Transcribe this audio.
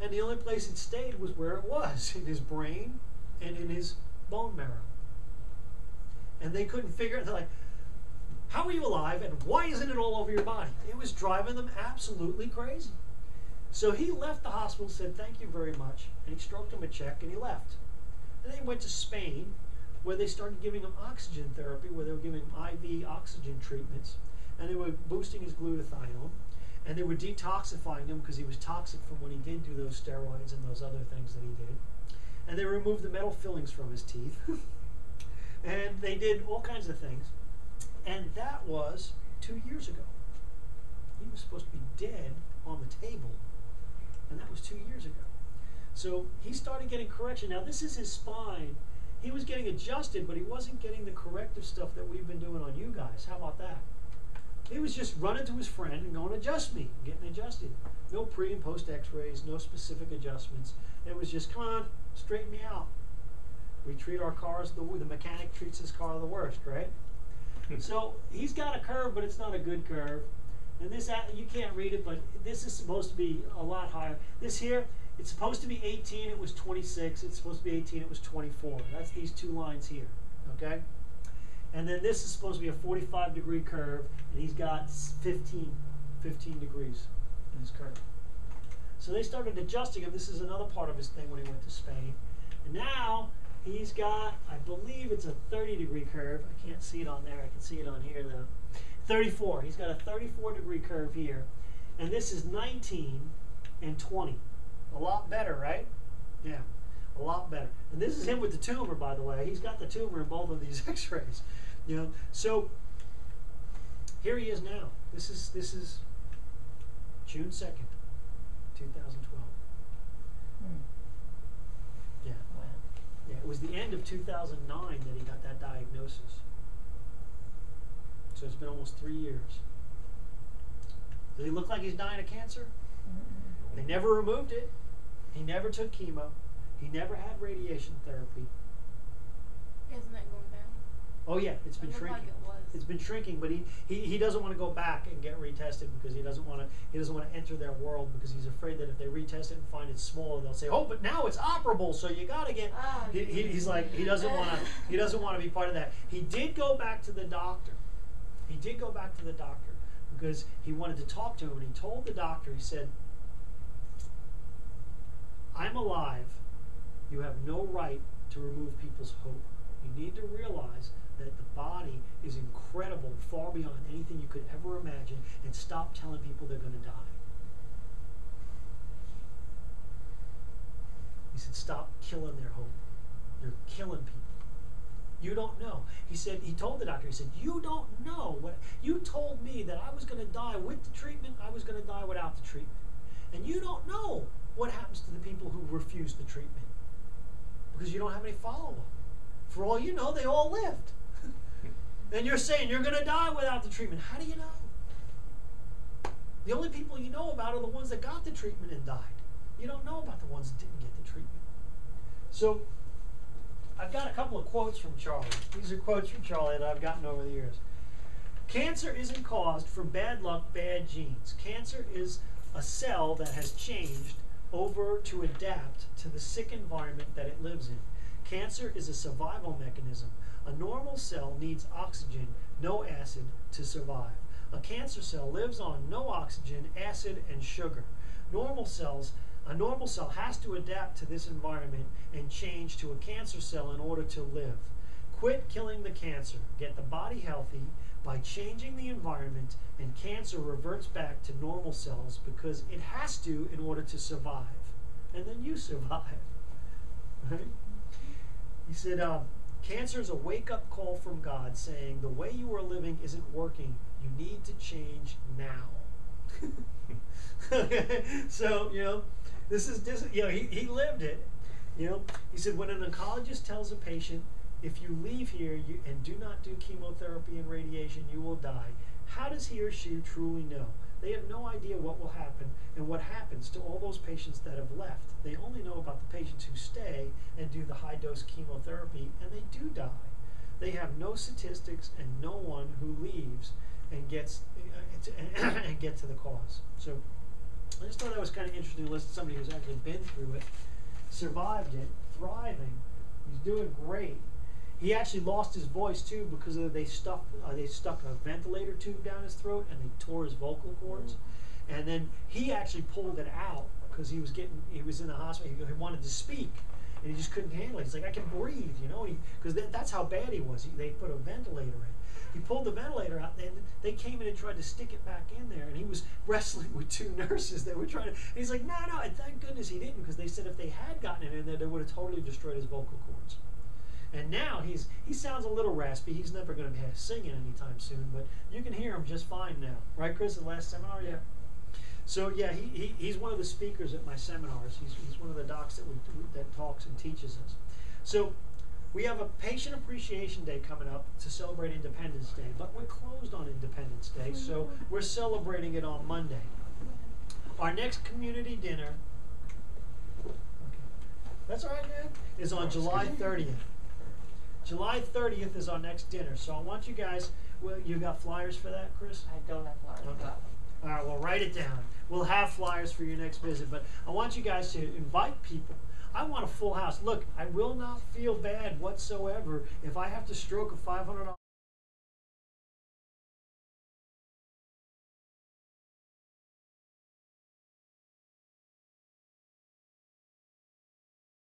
And the only place it stayed was where it was, in his brain and in his bone marrow. And they couldn't figure it. They're like, how are you alive and why isn't it all over your body? It was driving them absolutely crazy. So he left the hospital, said thank you very much, and he stroked him a check and he left. And then he went to Spain, where they started giving him oxygen therapy, where they were giving him IV oxygen treatments, and they were boosting his glutathione, and they were detoxifying him because he was toxic from when he did do those steroids and those other things that he did. And they removed the metal fillings from his teeth. And they did all kinds of things. And that was 2 years ago. He was supposed to be dead on the table, and that was 2 years ago. So he started getting correction. Now this is his spine. He was getting adjusted, but he wasn't getting the corrective stuff that we've been doing on you guys. How about that? He was just running to his friend and going, adjust me, getting adjusted. No pre and post x-rays, no specific adjustments. It was just, come on, straighten me out. We treat our cars, the mechanic treats his car the worst, right? So he's got a curve, but it's not a good curve. And this, you can't read it, but this is supposed to be a lot higher. This here, it's supposed to be 18, it was 26. It's supposed to be 18, it was 24. That's these two lines here, okay? And then this is supposed to be a 45-degree curve, and he's got 15 degrees in his curve. So they started adjusting him. This is another part of his thing when he went to Spain. And now he's got, I believe it's a 30-degree curve. I can't see it on there. I can see it on here, though. 34. He's got a 34-degree curve here. And this is 19 and 20. A lot better, right? Yeah, a lot better. And this is him with the tumor, by the way. He's got the tumor in both of these x-rays. You know, so here he is now. This is June 2nd, 2012. Yeah. Wow. Yeah, it was the end of 2009 that he got that diagnosis. So it's been almost 3 years. Does he look like he's dying of cancer? They never removed it. He never took chemo. He never had radiation therapy. Isn't that going down? Oh yeah, it's been It looked shrinking. like it was. It's been shrinking, but he doesn't want to go back and get retested because he doesn't want to enter their world because he's afraid that if they retest it and find it smaller, they'll say, oh, but now it's operable, so you got to get. Oh, He's like he doesn't want to be part of that. He did go back to the doctor. He did go back to the doctor because he wanted to talk to him, and he told the doctor, he said, I'm alive. You have no right to remove people's hope. You need to realize that the body is incredible, far beyond anything you could ever imagine, and stop telling people they're going to die. He said, stop killing their hope. You're killing people. You don't know. He said, he told the doctor, he said, you don't know what, you told me that I was going to die with the treatment, I was going to die without the treatment. And you don't know what happens to the people who refuse the treatment because you don't have any follow-up. For all you know, they all lived. And you're saying you're going to die without the treatment. How do you know? The only people you know about are the ones that got the treatment and died. You don't know about the ones that didn't get the treatment. So I've got a couple of quotes from Charlie. These are quotes from Charlie that I've gotten over the years. Cancer isn't caused from bad luck, bad genes. Cancer is a cell that has changed over to adapt to the sick environment that it lives in. Cancer is a survival mechanism. A normal cell needs oxygen, no acid, to survive. A cancer cell lives on no oxygen, acid, and sugar. A normal cell has to adapt to this environment and change to a cancer cell in order to live. Quit killing the cancer. Get the body healthy by changing the environment, and cancer reverts back to normal cells because it has to in order to survive. And then you survive. Right? He said, cancer is a wake-up call from God saying the way you are living isn't working. You need to change now. So, you know, he lived it. You know, he said when an oncologist tells a patient, if you leave here and do not do chemotherapy and radiation, you will die, how does he or she truly know? They have no idea what will happen and what happens to all those patients that have left. They only know about the patients who stay and do the high-dose chemotherapy, and they do die. They have no statistics and no one who leaves and gets and get to the cause. So I just thought that was kind of interesting to listen to somebody who's actually been through it, survived it, thriving. He's doing great. He actually lost his voice too because they stuck a ventilator tube down his throat and they tore his vocal cords. And then he actually pulled it out because he was in the hospital. He wanted to speak and he just couldn't handle it. He's like, I can breathe, you know, because that's how bad he was. They put a ventilator in. He pulled the ventilator out, and they came in and tried to stick it back in there, and he was wrestling with two nurses that were trying to. And he's like, no, and thank goodness he didn't, because they said if they had gotten it in there, they would have totally destroyed his vocal cords. And now he sounds a little raspy. He's never going to be singing anytime soon, but you can hear him just fine now, right, Chris? The last seminar, yeah. So yeah, he's one of the speakers at my seminars. He's one of the docs that talks and teaches us. So. We have a Patient Appreciation Day coming up to celebrate Independence Day, but we're closed on Independence Day, so we're celebrating it on Monday. Our next community dinner, that's all right, man, is on July 30th. July 30th is our next dinner, so I want you guys, well, you got flyers for that, Chris? I don't have flyers. Okay. All right, well, write it down. We'll have flyers for your next visit, but I want you guys to invite people. I want a full house. Look, I will not feel bad whatsoever if I have to stroke a $500